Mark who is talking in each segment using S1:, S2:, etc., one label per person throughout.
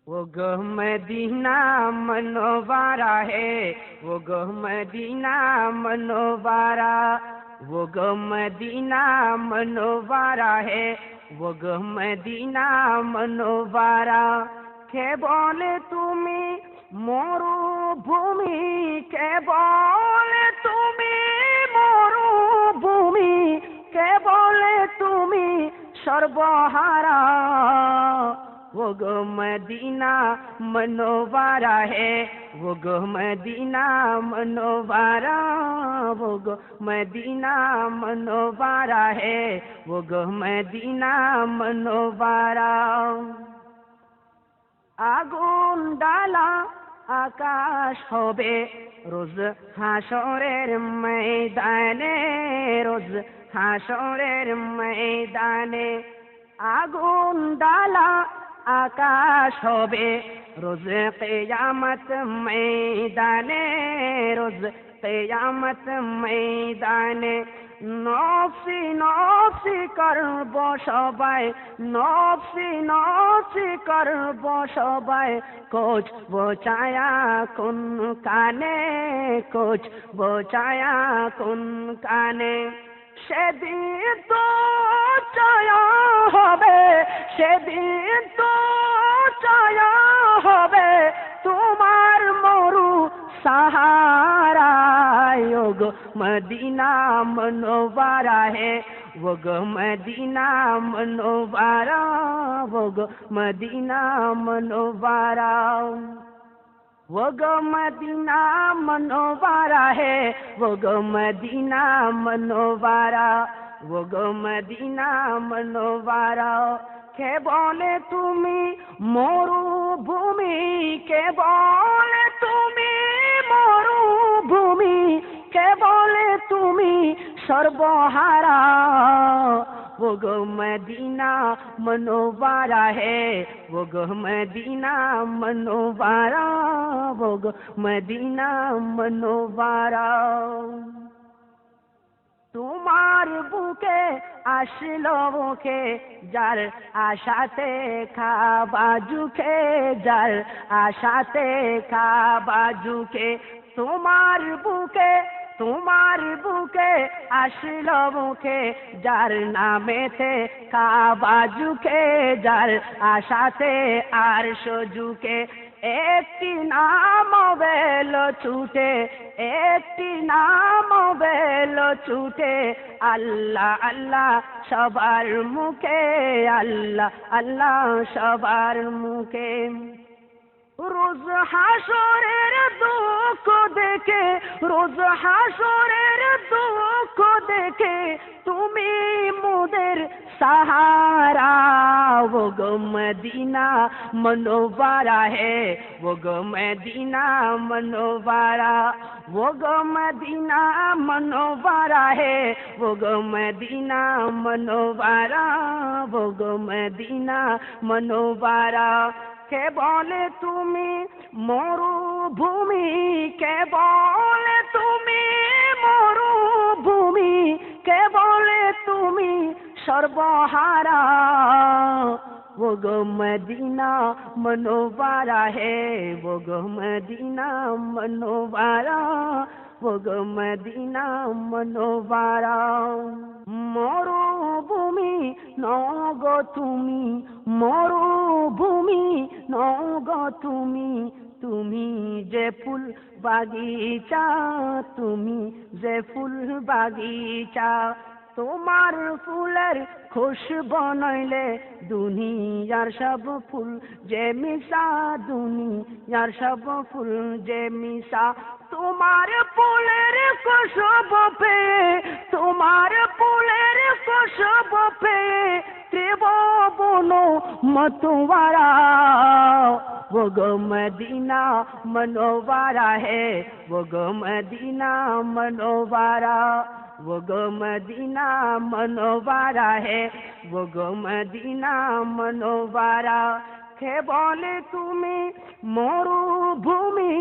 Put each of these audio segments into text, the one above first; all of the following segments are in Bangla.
S1: वो गो मदीना मनोवारा है, वो गो मदीना मनोवारा, वो गो मदीना मनोवारा है, वो गो मदीना मनोवारा। কে বলে তুমি মরুভূমি, কে বলে তুমি মরুভূমি, কে বলে তুমি সর্বহারা। वो गो मदीना मनोवारा है, वो गो मदीना मनोवारा, वो गो मदीना मनोवारा है, वो गो मदीना मनोवारा। আগুন ডালা আকাশ হবে রোজ হাসরের ময়দানে, রোজ হাসরের ময়দানে। আগুন ডালা আকাশ হবে রোজ কিয়ামত ময়দানে, রোজ কিয়ামত ময়দানে। নফসি নফসি করব সবাই, নফসি নফসি করব সবাই, কোচ বোচায়া কোন কানে, কোচ বোচায়া কোন কানে। সেদিন তো চায়া হবে, সেদিন তো চায়া হবে তোমার মরু सहारा। वो गो मदीना मनोवारा है, वो गो मदीना मनोवारा, वो गो मदीना मनोवारा। वो गो मदीना मनोवारा है, वो गो मदीना मनोवारा, वो गो मदीना मनोवारा। কে বলে তুমি মরুভূমি, কে বলে তুমি মরুভূমি, কে বলে তুমি সর্বহারা। वो गो मदीना मनोवारा है, वो गो मदीना मनोवारा, वो गो मदीना मनोवारा। তোমার বুকে আসলো মুখে যার আশাতে খাবা ঝুঁকে, যার আশাতে খাবা ঝুঁকে। তোমার বুকে, তোমার বুকে আসলো মুখে যার নামেতে খাবা ঝুঁকে, যার আশাতে আর সজুকে। একটি নাম বেলো ছুটে, একটি নাম বেলো ছুটে, আল্লাহ আল্লাহ সবার মুখে, আল্লাহ আল্লাহ সবার মুখে। রোজ হাসরের দুঃখ দেখে, রোজ হাসরের দুঃখ দেখে তুমি মোদের सहारा। वो गो मदीना मनोवारा है, वो गो मदीना मनोवारा, वो गो मदीना मनोवारा है, वो गो मदीना मनोवारा, वो गो मदीना मनोवारा। কে বলে তুমি মরুভূমি, কে বলে তুমি মরুভূমি, কে বলে তুমি সর্বহারা। वो गो मदीना मनोवारा है, वो गो मदीना मनोवारा, वो गो मदीना मनोवारा। মরুভূমি নগো তুমি, মরুভূমি নগো তুমি, তুমি যে ফুল বাগিচা, তুমি যে ফুল বাগিচা। তোমার ফুলের খুশবু নইলে দুনিয়ার সব ফুল যে মিশা, দুনিয়ার সব ফুল যে মিশা। তোমার ফুলের খুশবু পেয়ে, তোমার ফুলের খুশবু পেয়ে ত্রিভুবন मतवारा। वो गो मदीना मनोवारा है, वो गो मदीना मनोवारा, वो गो मदीना मनोवारा है, वो गो मदीना मनोवारा। কে বলে তুমি মরুভূমি,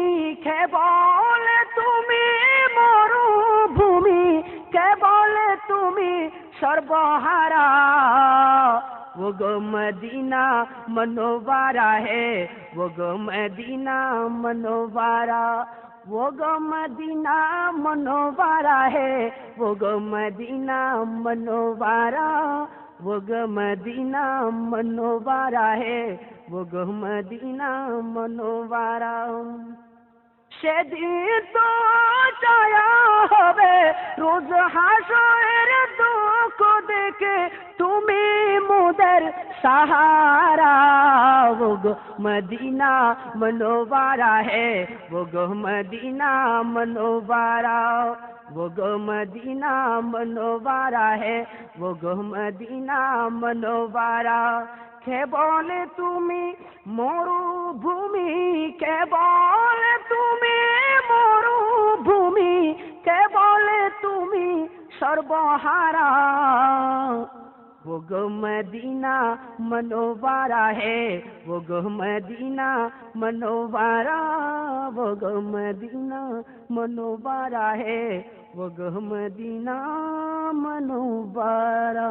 S1: কে বলে তুমি মরুভূমি, কে বলে তুমি সর্বহারা। वो गो मदीना मनोवारा है, वो गो मदीना मनोवारा, वो गो मदीना मनोवारा है, वो गो मदीना मनोवारा, वो गो मदीना मनोवारा है, वो गो मदीना मनोवारा। সেদিন তো ছায়া হবে রোজ হাসরের দুঃখ দেখে তুমি মোদের सहारा, वो गो मदीना मनोवारा है, वो गो मदीना मनोवारा, वो गो मदीना मनोवारा है, वो गो मदीना मनोवारा। কে বলে তুমি মরুভূমি, কে বলে তুমি মরুভূমি, কে বলে তুমি সর্বহারা, वो गो मदीना मनोवारा है, वो गो मदीना मनोवारा, वो गो मदीना मनोवारा है, वो गो मदीना मनोवारा।